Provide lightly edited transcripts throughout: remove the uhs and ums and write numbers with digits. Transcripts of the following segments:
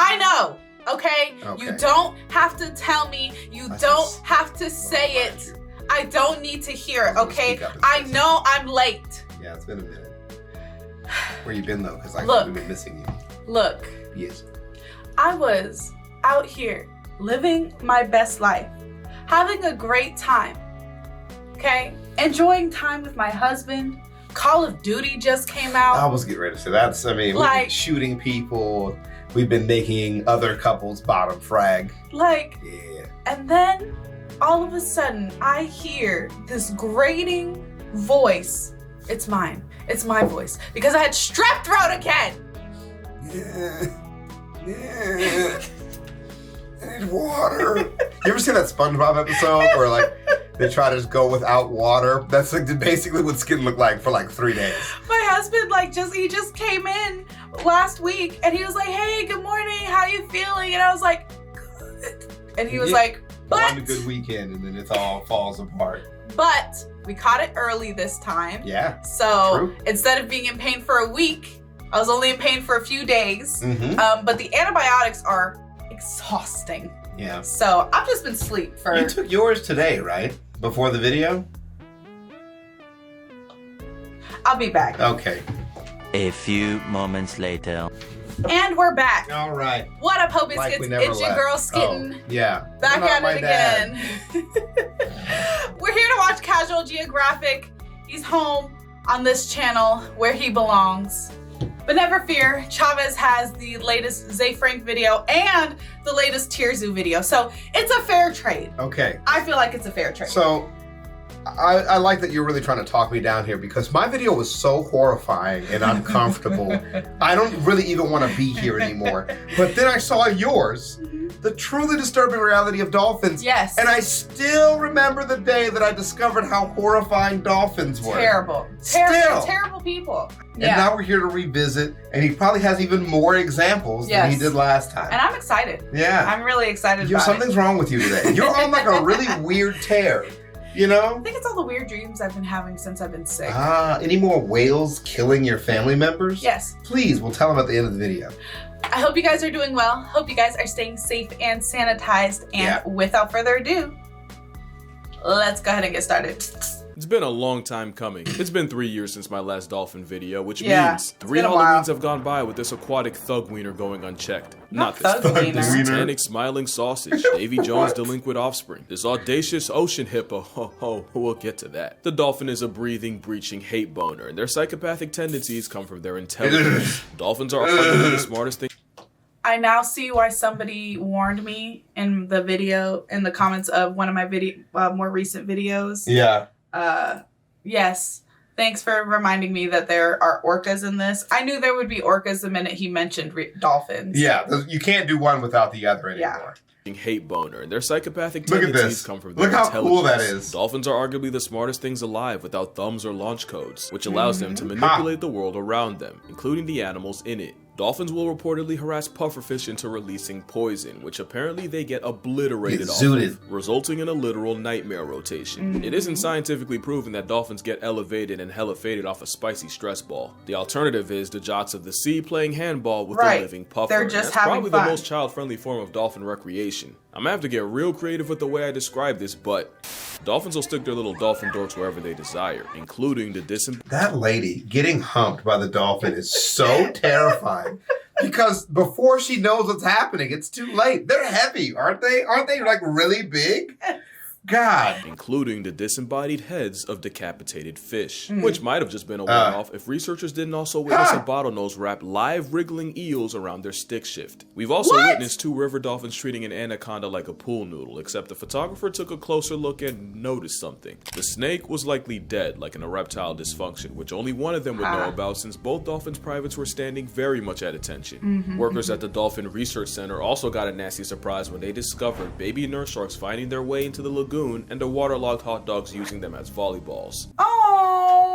I know, okay? You don't have to tell me. You don't have to say it. I don't need to hear it, okay? I know I'm late. Yeah, it's been a minute. Where you been though? Because we've been missing you. Look. Yes. I was out here living my best life, having a great time, okay? Enjoying time with my husband. Call of Duty just came out. I was getting ready to say that. I mean, we've been shooting people. We've been making other couples bottom frag. Yeah. And then all of a sudden I hear this grating voice. It's mine. It's my voice. Because I had strep throat again. Yeah. I need water. You ever seen that SpongeBob episode where like they try to just go without water? That's like basically what Skitten looked like for like 3 days. My husband he just came in last week and he was like, hey, good morning, how you feeling? And I was like, good. And he was like, but on a good weekend and then it all falls apart. But we caught it early this time. Yeah. So instead of being in pain for a week, I was only in pain for a few days. But the antibiotics are exhausting. Yeah. So I've just been asleep for... You took yours today, right? Before the video? I'll be back. Okay. A few moments later. And we're back. All right. What up, Hope Biscuits? It's your girl, Skitten. Oh, yeah. Back at it again. We're here to watch Casual Geographic. He's home on this channel where he belongs. But never fear, Chavez has the latest Zay Frank video and the latest Tirzu video. So it's a fair trade. Okay. I feel like it's a fair trade. So I like that you're really trying to talk me down here because my video was so horrifying and uncomfortable. I don't really even want to be here anymore. But then I saw yours, the truly disturbing reality of dolphins. Yes. And I still remember the day that I discovered how horrifying dolphins were. Terrible. Terrible people. And now we're here to revisit, and he probably has even more examples than he did last time. And I'm excited. Yeah. I'm really excited about Something's wrong with you today. You're on like a really weird tear. You know? I think it's all the weird dreams I've been having since I've been sick. Any more whales killing your family members? Yes. Please, we'll tell them at the end of the video. I hope you guys are doing well. Hope you guys are staying safe and sanitized. And without further ado, let's go ahead and get started. It's been a long time coming. It's been 3 years since my last dolphin video, which means 3 Halloweens have gone by with this aquatic thug wiener going unchecked. Not this wiener. satanic smiling sausage, Davy Jones' delinquent offspring, this audacious ocean hippo, we'll get to that. The dolphin is a breathing, breaching hate boner, and their psychopathic tendencies come from their intelligence. Dolphins are arguably the smartest thing. I now see why somebody warned me in the video, in the comments of one of my more recent videos. Yeah. Yes. Thanks for reminding me that there are orcas in this. I knew there would be orcas the minute he mentioned dolphins. Yeah, you can't do one without the other anymore. Hate boner, and their psychopathic tendencies come from their intelligence. Look how cool that is. Dolphins are arguably the smartest things alive without thumbs or launch codes, which allows them to manipulate the world around them, including the animals in it. Dolphins will reportedly harass pufferfish into releasing poison, which apparently they get obliterated off of, resulting in a literal nightmare rotation. It isn't scientifically proven that dolphins get elevated and hella faded off a spicy stress ball. The alternative is the Jots of the sea playing handball with a living puffer. They're just That's having probably fun. the most child-friendly form of dolphin recreation. I'm gonna have to get real creative with the way I describe this, but dolphins will stick their little dolphin dorks wherever they desire, including the That lady getting humped by the dolphin is so terrifying. Because before she knows what's happening, it's too late. They're heavy, aren't they? Aren't they like really big? God. Including the disembodied heads of decapitated fish, which might have just been a one-off if researchers didn't also witness a bottlenose wrap live wriggling eels around their stick shift. We've also witnessed 2 river dolphins treating an anaconda like a pool noodle, except the photographer took a closer look and noticed something. The snake was likely dead, like an erectile dysfunction, which only one of them would know about since both dolphins' privates were standing very much at attention. Workers at the Dolphin Research Center also got a nasty surprise when they discovered baby nurse sharks finding their way into the lagoon and the waterlogged hot dogs using them as volleyballs. Oh.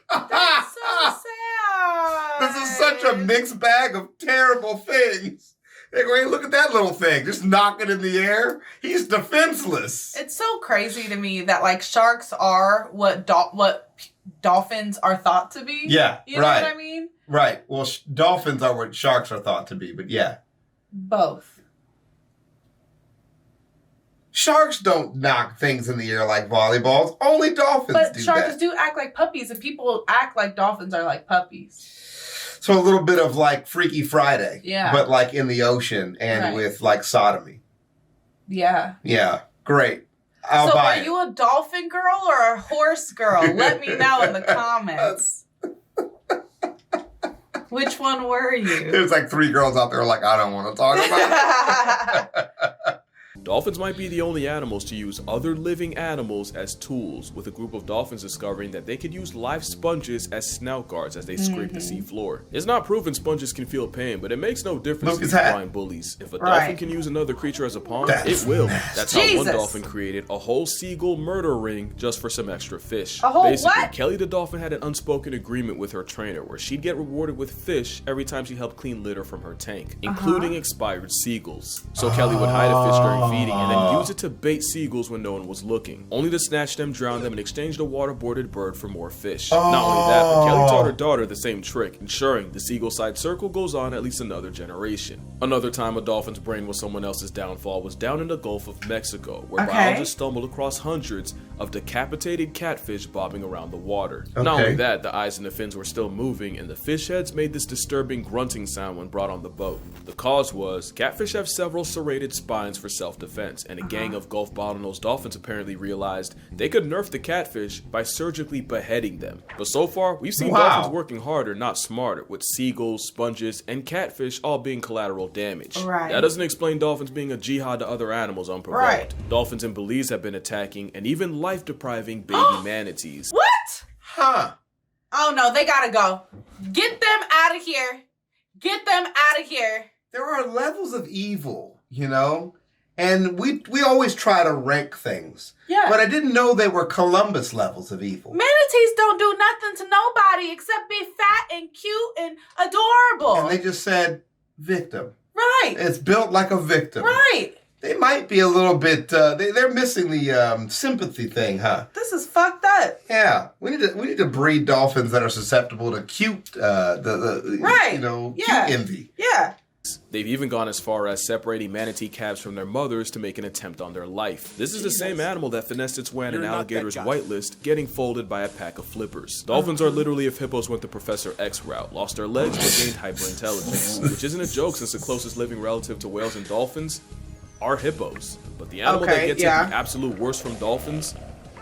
That's so sad. This is such a mixed bag of terrible things. Hey, wait, look at that little thing. Just knock it in the air. He's defenseless. It's so crazy to me that like sharks are what dolphins are thought to be. Yeah, You know what I mean? Right. Well, dolphins are what sharks are thought to be, but yeah. Both. Sharks don't knock things in the air like volleyballs. Only dolphins But do sharks that. do act like puppies, and people act like dolphins are like puppies. So a little bit of like Freaky Friday. Yeah. But like in the ocean and with like sodomy. Yeah. Yeah. Great. I'll so buy are it. you a dolphin girl or a horse girl? Let me know in the comments. Which one were you? There's like 3 girls out there like, I don't want to talk about it. Dolphins might be the only animals to use other living animals as tools, with a group of dolphins discovering that they could use live sponges as snout guards as they scrape the sea floor. It's not proven sponges can feel pain, but it makes no difference to these blind bullies. If a dolphin can use another creature as a pawn, it will. That's how one dolphin created a whole seagull murder ring just for some extra fish. A whole Basically, what? Kelly the dolphin had an unspoken agreement with her trainer where she'd get rewarded with fish every time she helped clean litter from her tank, including expired seagulls. So Kelly would hide a fish during feeding and then use it to bait seagulls when no one was looking, only to snatch them, drown them, and exchange the waterboarded bird for more fish. Not only that, but Kelly taught her daughter the same trick, ensuring the seagull side circle goes on at least another generation. Another time a dolphin's brain was someone else's downfall was down in the Gulf of Mexico, where biologists stumbled across hundreds of decapitated catfish bobbing around the water. Not only that, the eyes and the fins were still moving, and the fish heads made this disturbing grunting sound when brought on the boat. The cause was, catfish have several serrated spines for self-defense, and a gang of Gulf bottlenose dolphins apparently realized they could nerf the catfish by surgically beheading them. But so far, we've seen dolphins working harder, not smarter, with seagulls, sponges, and catfish all being collateral damage. That doesn't explain dolphins being a jihad to other animals unprovoked. Dolphins in Belize have been attacking and even life-depriving baby manatees. What? Huh. Oh no, they gotta go. Get them out of here. Get them out of here. There are levels of evil, you know? And we always try to rank things. Yeah. But I didn't know they were Columbus levels of evil. Manatees don't do nothing to nobody except be fat and cute and adorable. And they just said, victim. Right. It's built like a victim. Right. They might be a little bit, they're missing the sympathy thing, huh? This is fucked up. Yeah. We need to breed dolphins that are susceptible to cute, cute envy. Yeah. They've even gone as far as separating manatee calves from their mothers to make an attempt on their life. This is the same animal that finessed its way on an alligator's whitelist, getting folded by a pack of flippers. Dolphins are literally if hippos went the Professor X route, lost their legs but gained hyperintelligence, which isn't a joke since the closest living relative to whales and dolphins are hippos. But the animal that gets it the absolute worst from dolphins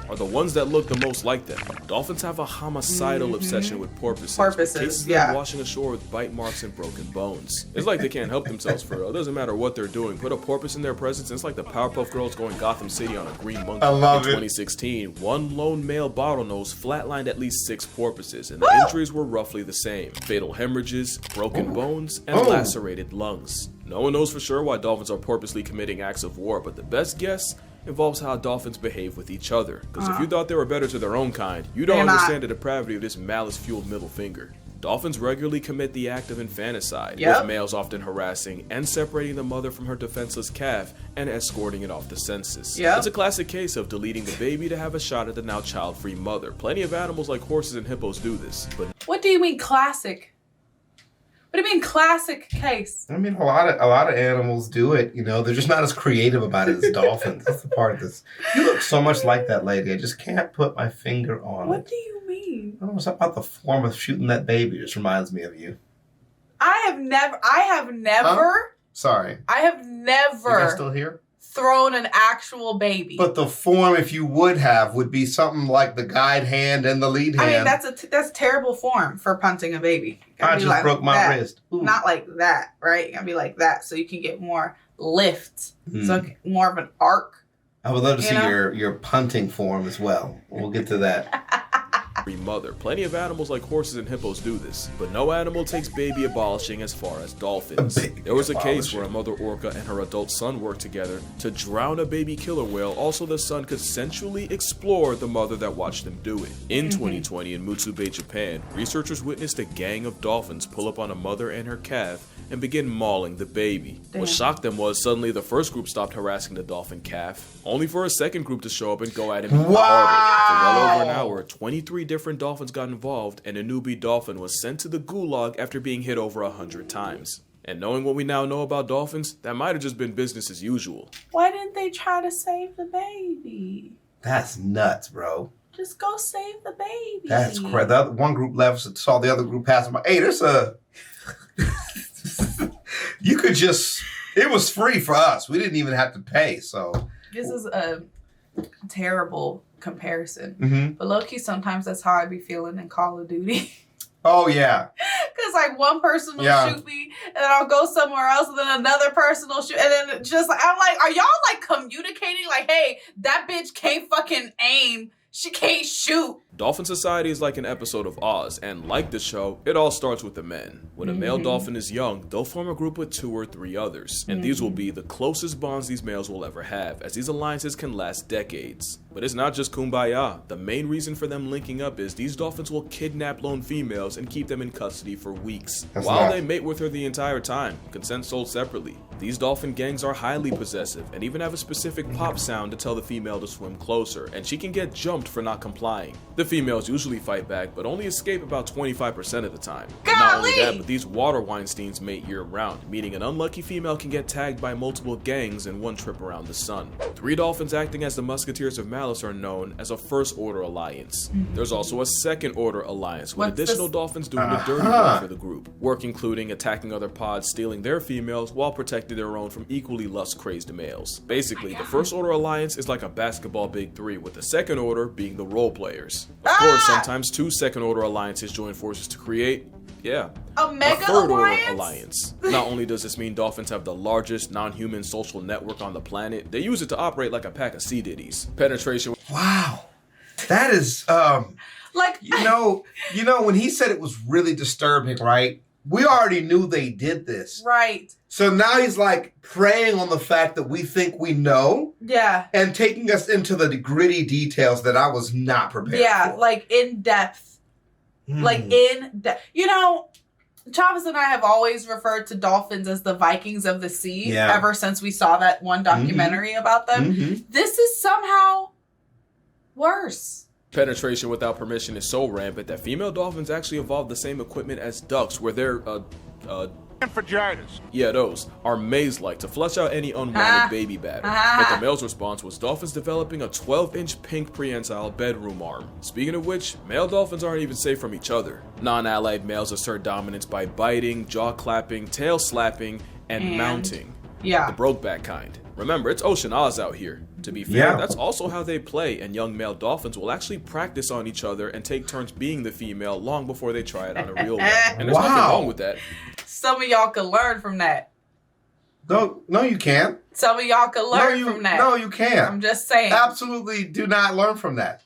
are the ones that look the most like them. Dolphins have a homicidal obsession with porpoises. With cases of them washing ashore with bite marks and broken bones. It's like they can't help themselves for real. It doesn't matter what they're doing. Put a porpoise in their presence, and it's like the Powerpuff Girls going Gotham City on a green monkey. I love it. In 2016, one lone male bottlenose flatlined at least 6 porpoises, and the injuries were roughly the same. Fatal hemorrhages, broken bones, and lacerated lungs. No one knows for sure why dolphins are purposely committing acts of war, but the best guess involves how dolphins behave with each other. Because if you thought they were better to their own kind, you don't understand the depravity of this malice-fueled middle finger. Dolphins regularly commit the act of infanticide, with males often harassing and separating the mother from her defenseless calf and escorting it off the census. It's a classic case of deleting the baby to have a shot at the now child-free mother. Plenty of animals like horses and hippos do this, but... What do you mean classic? What do you mean classic case? I mean, a lot of animals do it, you know. They're just not as creative about it as dolphins. That's the part of this. You look so much like that lady. I just can't put my finger on it. What do you mean? I don't know, something about the form of shooting that baby just reminds me of you. I have never. Sorry. I have You never guys still here? thrown an actual baby. But the form, if you would have, would be something like the guide hand and the lead hand. I mean, that's terrible form for punting a baby. I just broke my wrist. Ooh. Not like that, right? You gotta be like that so you can get more lift. So more of an arc. I would love to see your punting form as well. We'll get to that. Mother. Plenty of animals like horses and hippos do this, but no animal takes baby abolishing as far as dolphins. There was a case where a mother orca and her adult son worked together to drown a baby killer whale, also the son could sensually explore the mother that watched them do it. In 2020 in Mutsu Bay, Japan, researchers witnessed a gang of dolphins pull up on a mother and her calf and begin mauling the baby. What shocked them was suddenly the first group stopped harassing the dolphin calf, only for a second group to show up and go at him even harder. For well over an hour, 23 different dolphins got involved, and a newbie dolphin was sent to the gulag after being hit over 100 times. And knowing what we now know about dolphins, that might have just been business as usual. Why didn't they try to save the baby? That's nuts, bro. Just go save the baby. That's crazy. The other, one group left, saw the other group passing by. Hey, there's a... You could just... It was free for us. We didn't even have to pay, so... This is a terrible comparison. Mm-hmm. But low-key, sometimes that's how I be feeling in Call of Duty. Oh, yeah. Because, like, one person will shoot me, and then I'll go somewhere else, and then another person will shoot, and then just, I'm like, are y'all, like, communicating? Like, hey, that bitch can't fucking aim. She can't shoot. Dolphin Society is like an episode of Oz, and like the show, it all starts with the men. When a male dolphin is young, they'll form a group with 2 or 3 others, and these will be the closest bonds these males will ever have, as these alliances can last decades. But it's not just kumbaya. The main reason for them linking up is these dolphins will kidnap lone females and keep them in custody for weeks, while they mate with her the entire time, consent sold separately. These dolphin gangs are highly possessive, and even have a specific pop sound to tell the female to swim closer, and she can get jumped for not complying. The females usually fight back, but only escape about 25% of the time. Not only that, but these water Weinsteins mate year-round, meaning an unlucky female can get tagged by multiple gangs in one trip around the sun. 3 dolphins acting as the musketeers of malice are known as a first-order alliance. There's also a second-order alliance, with additional dolphins doing the dirty work for the group, work including attacking other pods, stealing their females, while protecting their own from equally lust-crazed males. Basically, the first-order alliance is like a basketball big 3, with the second order being the role players. Of course, sometimes 2 second-order alliances join forces to create, a mega third-order alliance. Not only does this mean dolphins have the largest non-human social network on the planet, they use it to operate like a pack of sea ditties. Penetration. Wow. That is, like, you know, when he said it was really disturbing, right? We already knew they did this. Right. So now he's like preying on the fact that we think we know. Yeah. And taking us into the gritty details that I was not prepared for. Yeah, like in depth. Like in depth. You know, Chavez and I have always referred to dolphins as the Vikings of the sea ever since we saw that one documentary about them. This is somehow worse. Penetration without permission is so rampant that female dolphins actually evolved the same equipment as ducks, where they're yeah, those are maze-like to flush out any unwanted baby batter. But the male's response was dolphins developing a 12-inch pink prehensile bedroom arm. Speaking of which, male dolphins aren't even safe from each other. Non-allied males assert dominance by biting, jaw clapping, tail slapping, and mounting. Yeah. The Brokeback kind. Remember, it's Ocean Oz out here. To be fair, that's also how they play, and young male dolphins will actually practice on each other and take turns being the female long before they try it on a real one. And there's nothing wrong with that. Some of y'all can learn from that. No, you can't. Some of y'all can learn from that. No, you can't. I'm just saying. Absolutely do not learn from that.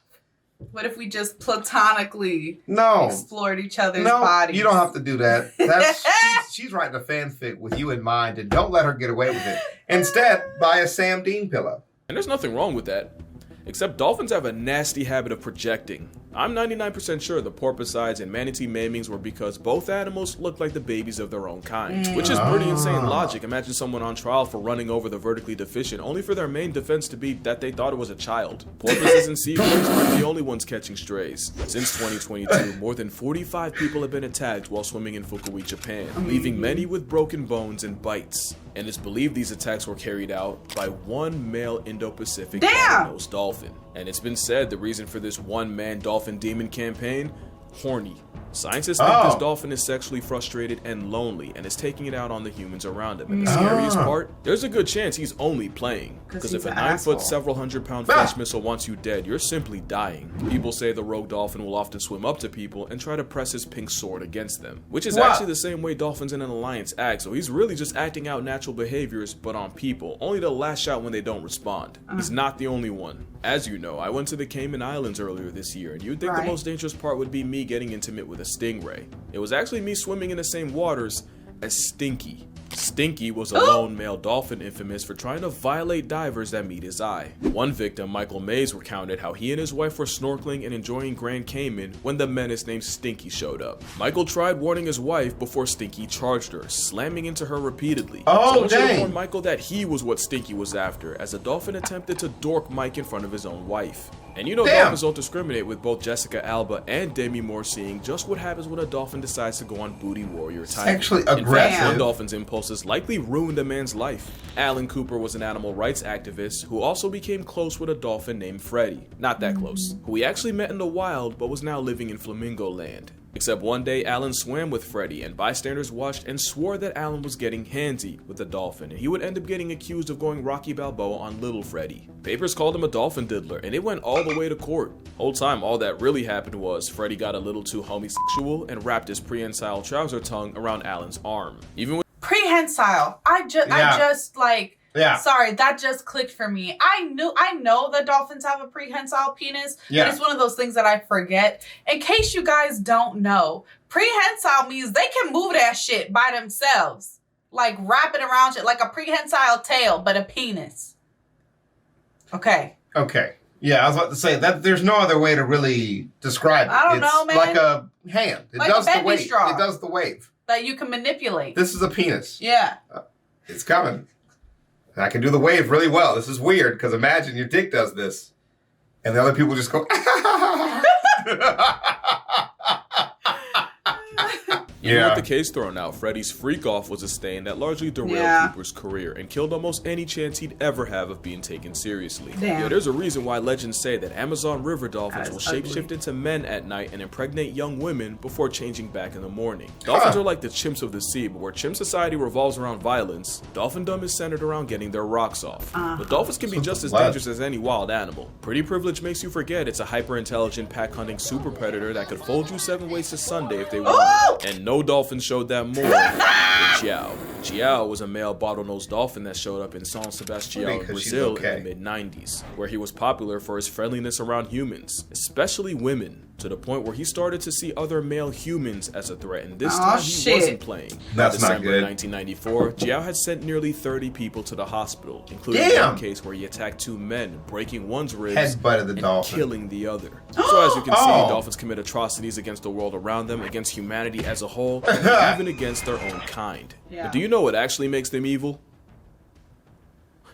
What if we just platonically explored each other's bodies? You don't have to do that. That's she's writing a fanfic with you in mind, and don't let her get away with it. Instead, buy a Sam Dean pillow. And there's nothing wrong with that. Except dolphins have a nasty habit of projecting. I'm 99% sure the porpoises and manatee maimings were because both animals look like the babies of their own kind. Which is pretty insane logic. Imagine someone on trial for running over the vertically deficient, only for their main defense to be that they thought it was a child. Porpoises and seabirds aren't the only ones catching strays. Since 2022, more than 45 people have been attacked while swimming in Fukui, Japan, leaving many with broken bones and bites. And it's believed these attacks were carried out by one male Indo-Pacific bottlenose dolphin. And it's been said the reason for this one-man dolphin demon campaign? Horny. Scientists think this dolphin is sexually frustrated and lonely and is taking it out on the humans around him. And the scariest part? There's a good chance he's only playing. Because if a 9-foot, several hundred-pound flash missile wants you dead, you're simply dying. People say the rogue dolphin will often swim up to people and try to press his pink sword against them. Which is actually the same way dolphins in an alliance act, so he's really just acting out natural behaviors, but on people, only to lash out when they don't respond. He's not the only one. As you know, I went to the Cayman Islands earlier this year, and you'd think the most dangerous part would be me getting intimate with a stingray. It was actually me swimming in the same waters as Stinky. Stinky was a lone male dolphin infamous for trying to violate divers that meet his eye. One victim, Michael Mays, recounted how he and his wife were snorkeling and enjoying Grand Cayman when the menace named Stinky showed up. Michael tried warning his wife before Stinky charged her, slamming into her repeatedly. Someone should have warned Michael that he was what Stinky was after, as the dolphin attempted to dork Mike in front of his own wife. And you know Damn. dolphins don't discriminate, with both Jessica Alba and Demi Moore seeing just what happens when a dolphin decides to go on booty warrior time. Sexually In fact, aggressive. one dolphin's impulses likely ruined a man's life. Alan Cooper was an animal rights activist who also became close with a dolphin named Freddie, not that close, who he actually met in the wild but was now living in Flamingo Land. Except one day, Alan swam with Freddie, and bystanders watched and swore that Alan was getting handsy with the dolphin, and he would end up getting accused of going Rocky Balboa on little Freddie. Papers called him a dolphin diddler, and it went all the way to court. Whole time, all that really happened was Freddie got a little too homosexual and wrapped his prehensile trouser tongue around Alan's arm. Even with Prehensile. I just like. Yeah. Sorry, that just clicked for me. I know that dolphins have a prehensile penis, Yeah. but it's one of those things that I forget. In case you guys don't know, prehensile means they can move that shit by themselves. Like wrap it around shit, like a prehensile tail, but a penis. Okay. Okay. Yeah, I was about to say that there's no other way to really describe it. I don't know, man. Like a hand. It Like a does the baby wave. straw. It does the wave. That you can manipulate. This is a penis. Yeah. It's coming. I can do the wave really well. This is weird because imagine your dick does this, and the other people just go. Even with the case thrown out, Freddie's freak-off was a stain that largely derailed Cooper's career and killed almost any chance he'd ever have of being taken seriously. Damn. Yeah, there's a reason why legends say that Amazon river dolphins will ugly. shapeshift into men at night and impregnate young women before changing back in the morning. Dolphins are like the chimps of the sea, but where chimp society revolves around violence, dolphindom is centered around getting their rocks off. But dolphins can be just as dangerous as any wild animal. Pretty privilege makes you forget it's a hyper-intelligent pack-hunting super predator that could fold you 7 ways to Sunday if they wanted. And no dolphin showed that more than Chiao. Chiao was a male bottlenose dolphin that showed up in San Sebastião, Brazil in the mid-90s, where he was popular for his friendliness around humans, especially women, to the point where he started to see other male humans as a threat, and this time he wasn't playing. That's in not December good. 1994, Chiao had sent nearly 30 people to the hospital, including one case where he attacked 2 men, breaking one's ribs Headbutted the and dolphin. killing the other. So as you can see, dolphins commit atrocities against the world around them, against humanity as a whole, and even against their own kind. But do you know what actually makes them evil?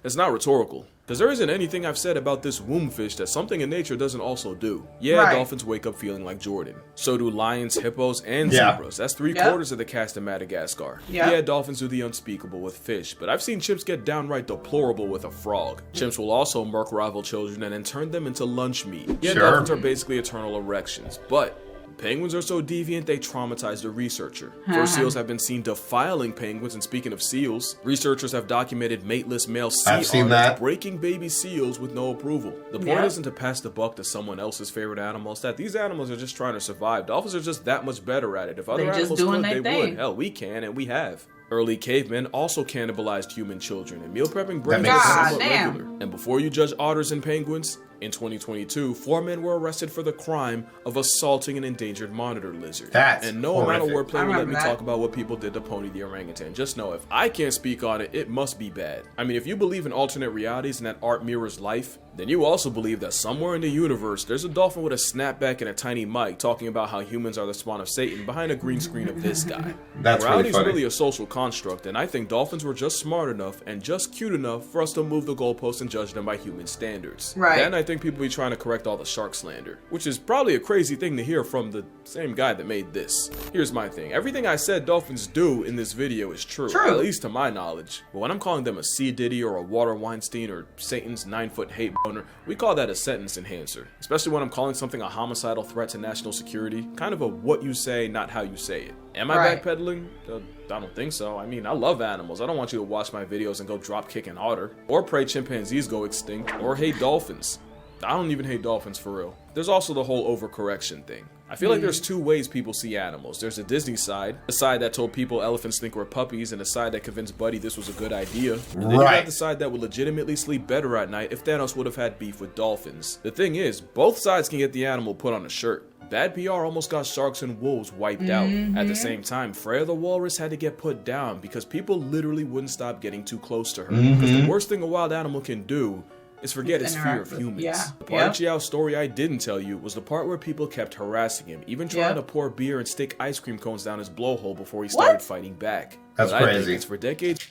It's not rhetorical, because there isn't anything I've said about this wombfish that something in nature doesn't also do. Yeah, dolphins wake up feeling like Jordan. So do lions, hippos, and zebras. That's 3/4 of the cast in Madagascar. Yeah, dolphins do the unspeakable with fish, but I've seen chimps get downright deplorable with a frog. Chimps will also murk rival children and then turn them into lunch meat. Yeah, dolphins are basically eternal erections, but penguins are so deviant they traumatize the researcher. First seals have been seen defiling penguins, and speaking of seals, researchers have documented mateless male sea otters breaking baby seals with no approval. The point isn't to pass the buck to someone else's favorite animal, it's that these animals are just trying to survive. Dolphins are just that much better at it. If other animals could, they would. Hell, we can, and we have. Early cavemen also cannibalized human children, and meal prepping brains was somewhat regular. And before you judge otters and penguins, in 2022, 4 men were arrested for the crime of assaulting an endangered monitor lizard. And no amount of wordplay will let me talk about what people did to Pony the orangutan. Just know, if I can't speak on it, it must be bad. I mean, if you believe in alternate realities and that art mirrors life, then you also believe that somewhere in the universe, there's a dolphin with a snapback and a tiny mic talking about how humans are the spawn of Satan behind a green screen of this guy. Morality is really a social construct, and I think dolphins were just smart enough and just cute enough for us to move the goalposts and judge them by human standards. Then I think people be trying to correct all the shark slander, which is probably a crazy thing to hear from the same guy that made this. Here's my thing. Everything I said dolphins do in this video is true, at least to my knowledge. But when I'm calling them a sea diddy or a water Weinstein or Satan's 9-foot hate boner, we call that a sentence enhancer. Especially when I'm calling something a homicidal threat to national security. Kind of a what you say, not how you say it. Am I backpedaling? I don't think so. I mean, I love animals. I don't want you to watch my videos and go drop kick an otter, or pray chimpanzees go extinct, or hate dolphins. I don't even hate dolphins for real. There's also the whole overcorrection thing. I feel like there's 2 ways people see animals. There's a Disney side, a side that told people elephants think we're puppies, and a side that convinced Buddy this was a good idea. And then you got the side that would legitimately sleep better at night if Thanos would have had beef with dolphins. The thing is, both sides can get the animal put on a shirt. Bad PR almost got sharks and wolves wiped out. At the same time, Freya the walrus had to get put down because people literally wouldn't stop getting too close to her. Because the worst thing a wild animal can do is forget his fear of humans. The part of Chiao's story I didn't tell you was the part where people kept harassing him, even trying to pour beer and stick ice cream cones down his blowhole before he started fighting back. That's but crazy. I think it's for decades.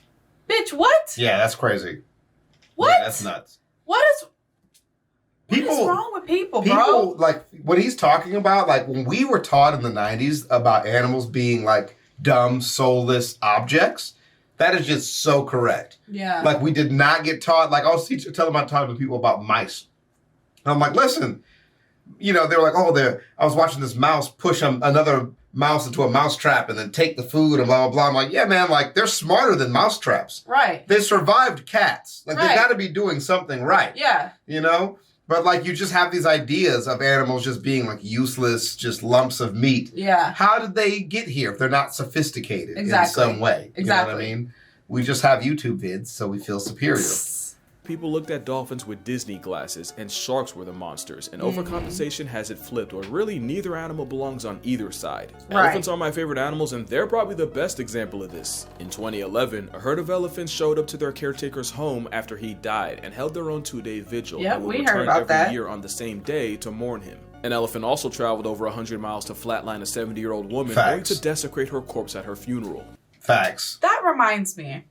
Bitch, what? Yeah, that's crazy. What? Yeah, that's nuts. What is... What is wrong with people, bro? People, like, what he's talking about, like, when we were taught in the 90s about animals being, like, dumb, soulless objects, that is just so correct. Yeah. Like, we did not get taught, like, I was telling my talking to people about mice. And I'm like, listen, you know, they were like, I was watching this mouse push another mouse into a mouse trap and then take the food and blah, blah, blah. I'm like, yeah, man, like, they're smarter than mouse traps. Right. They survived cats. Like, Right. they got to be doing something right. Yeah. You know? But, like, you just have these ideas of animals just being, like, useless, just lumps of meat. Yeah. How did they get here if they're not sophisticated Exactly. in some way? Exactly. You know what I mean? We just have YouTube vids, so we feel superior. People looked at dolphins with Disney glasses, and sharks were the monsters, and overcompensation has it flipped, or really neither animal belongs on either side. Right. Elephants are my favorite animals, and they're probably the best example of this. In 2011, a herd of elephants showed up to their caretaker's home after he died, and held their own 2-day vigil. Yep, and would we return heard about every that. year on the same day to mourn him. An elephant also traveled over 100 miles to flatline a 70-year-old woman, only to desecrate her corpse at her funeral. Facts. That reminds me.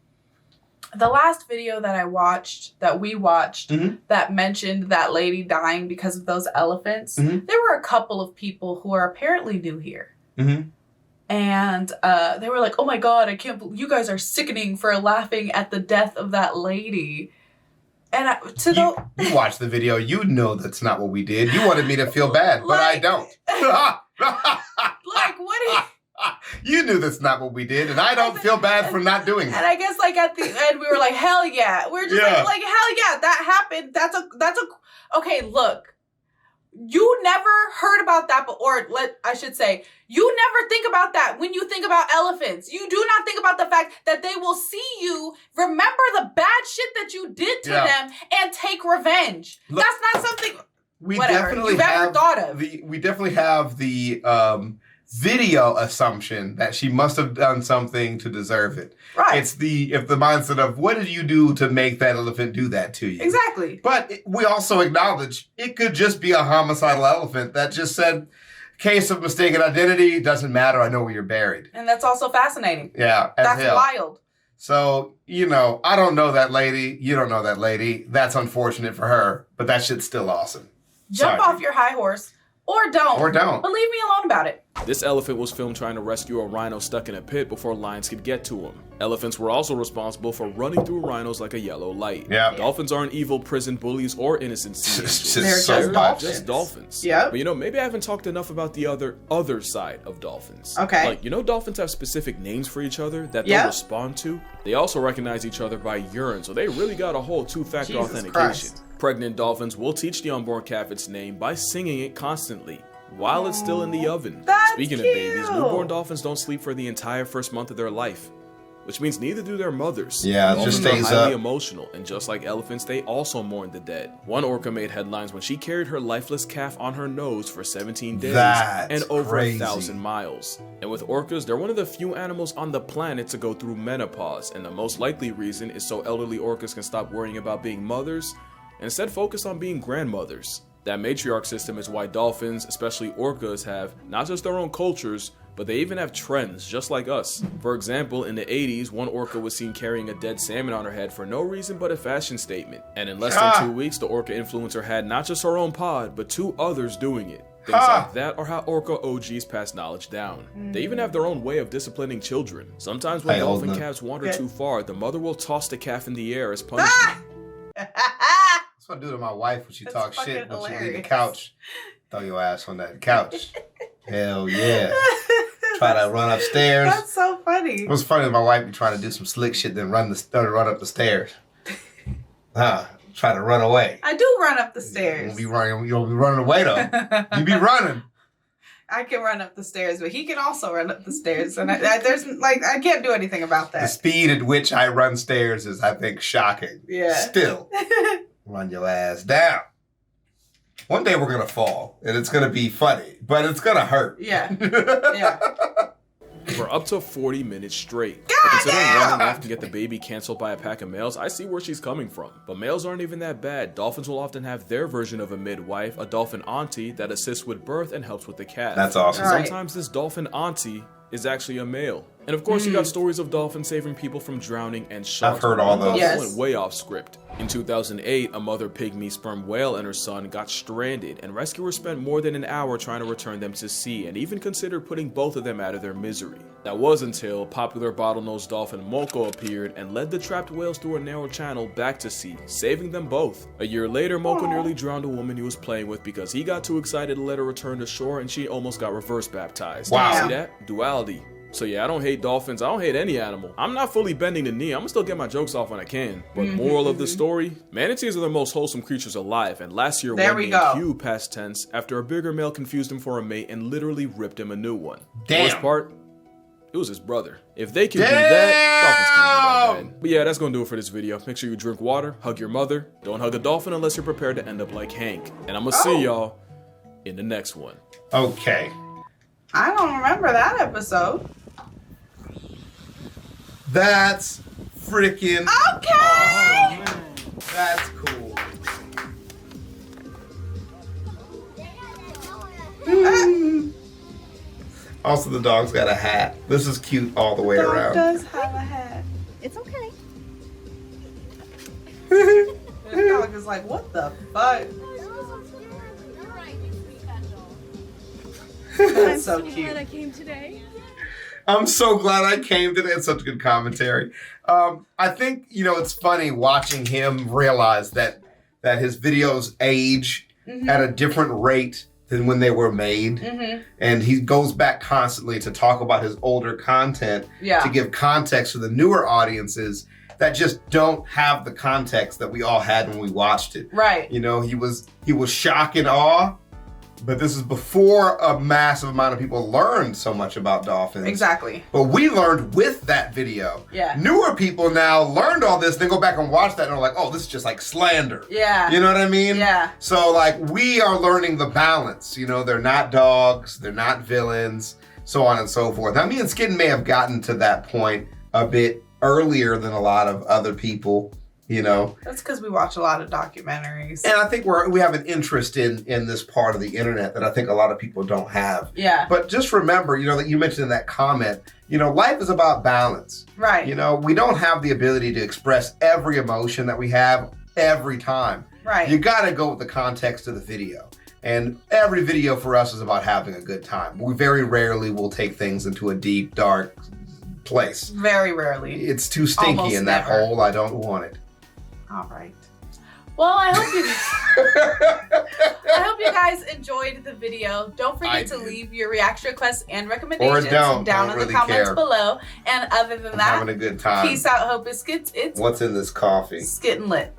The last video that we watched, that mentioned that lady dying because of those elephants, there were a couple of people who are apparently new here. And they were like, oh my God, I can't believe you guys are sickening for laughing at the death of that lady. And you watched the video, you know that's not what we did. You wanted me to feel bad, but I don't. Like, what you knew that's not what we did, and I don't feel bad for not doing And that. I guess like at the end we were like, hell yeah. We're just like hell yeah, that happened. That's a okay, look. You never heard about that, I should say, you never think about that when you think about elephants. You do not think about the fact that they will see you, remember the bad shit that you did to them, and take revenge. Look, that's not something we whatever definitely you've ever thought of. We definitely have the video assumption that she must have done something to deserve it. Right. It's the mindset of what did you do to make that elephant do that to you? Exactly. But we also acknowledge it could just be a homicidal elephant that just said, case of mistaken identity, doesn't matter, I know where you're buried. And that's also fascinating. Yeah, that's hell. wild. So, you know, I don't know that lady, you don't know that lady. That's unfortunate for her, but that shit's still awesome. Jump off your high horse. Or don't. Or don't. But leave me alone about it. This elephant was filmed trying to rescue a rhino stuck in a pit before lions could get to him. Elephants were also responsible for running through rhinos like a yellow light. Yeah. Dolphins aren't evil prison bullies or innocent sea angels. They're just dolphins. Yep. But you know, maybe I haven't talked enough about the other side of dolphins. Okay. Like, you know, dolphins have specific names for each other that they'll respond to. They also recognize each other by urine, so they really got a whole two-factor authentication. Christ. Pregnant dolphins will teach the unborn calf its name by singing it constantly while it's still in the oven. That's Speaking cute. of babies, newborn dolphins don't sleep for the entire first month of their life, which means neither do their mothers. Yeah, it Dolphins just stays are highly up. emotional, and just like elephants, they also mourn the dead. One orca made headlines when she carried her lifeless calf on her nose for 17 days That's and over crazy. 1,000 miles. And with orcas, they're one of the few animals on the planet to go through menopause, and the most likely reason is so elderly orcas can stop worrying about being mothers and instead focus on being grandmothers. That matriarch system is why dolphins, especially orcas, have not just their own cultures, but they even have trends, just like us. For example, in the 80s, one orca was seen carrying a dead salmon on her head for no reason but a fashion statement. And in less than 2 weeks, the orca influencer had not just her own pod, but 2 others doing it. Things like that are how orca OGs pass knowledge down. They even have their own way of disciplining children. Sometimes when dolphin calves wander too far, the mother will toss the calf in the air as punishment. That's what I do to my wife when she talks shit when she leave the couch. Throw your ass on that couch. Hell yeah. Try to run upstairs. That's so funny. It was funny when my wife be trying to do some slick shit, then run up the stairs. Try to run away. I do run up the stairs. You don't be running away though. You be running. I can run up the stairs, but he can also run up the stairs, and I can't do anything about that. The speed at which I run stairs is, I think, shocking. Yeah. Still, run your ass down. One day we're gonna fall, and it's gonna be funny, but it's gonna hurt. Yeah. Yeah. For up to 40 minutes straight. But considering running off to get the baby canceled by a pack of males, I see where she's coming from. But males aren't even that bad. Dolphins will often have their version of a midwife, a dolphin auntie, that assists with birth and helps with the calf. That's awesome. Right. Sometimes this dolphin auntie is actually a male. And of course, you got stories of dolphins saving people from drowning and sharks. I've heard all those. Yes. Went way off script. In 2008, a mother pygmy sperm whale and her son got stranded, and rescuers spent more than an hour trying to return them to sea, and even considered putting both of them out of their misery. That was until popular bottlenose dolphin Moko appeared and led the trapped whales through a narrow channel back to sea, saving them both. A year later, Moko nearly drowned a woman he was playing with because he got too excited to let her return to shore, and she almost got reverse baptized. Wow. See that? Duality. So yeah, I don't hate dolphins. I don't hate any animal. I'm not fully bending the knee. I'm gonna still get my jokes off when I can. But moral of the story, manatees are the most wholesome creatures alive. And last year, one named Hugh past tense after a bigger male confused him for a mate and literally ripped him a new one. Damn. Worst part, it was his brother. If they can do that, dolphins can do that. But yeah, that's gonna do it for this video. Make sure you drink water, hug your mother. Don't hug a dolphin unless you're prepared to end up like Hank. And I'm gonna see y'all in the next one. Okay. I don't remember that episode. That's freaking Okay. awesome. That's cool. Also, the dog's got a hat. This is cute all the way Dog around. does have a hat. It's okay. The dog is like, what the fuck? That's so cute. I came today. I'm so glad I came today. It's such good commentary. I think, it's funny watching him realize that his videos age at a different rate than when they were made. And he goes back constantly to talk about his older content to give context to the newer audiences that just don't have the context that we all had when we watched it. Right. He was shock and awe. But this is before a massive amount of people learned so much about dolphins. Exactly. But we learned with that video. Yeah. Newer people now learned all this, then go back and watch that and are like, oh, this is just like slander. Yeah. You know what I mean? Yeah. So like we are learning the balance. They're not dogs, they're not villains, so on and so forth. Now me and Skitten may have gotten to that point a bit earlier than a lot of other people. That's because we watch a lot of documentaries. And I think we have an interest in this part of the internet that I think a lot of people don't have. Yeah. But just remember, that you mentioned in that comment, life is about balance. Right. We don't have the ability to express every emotion that we have every time. Right. You got to go with the context of the video. And every video for us is about having a good time. We very rarely will take things into a deep, dark place. Very rarely. It's too stinky Almost in that never. hole. I don't want it. All right. Well, I hope you guys enjoyed the video. Don't forget to leave your reaction requests and recommendations down in the comments below. And other than that, having a good time. peace out, hope it's skits. It's what's in this coffee? Skittin' Lit.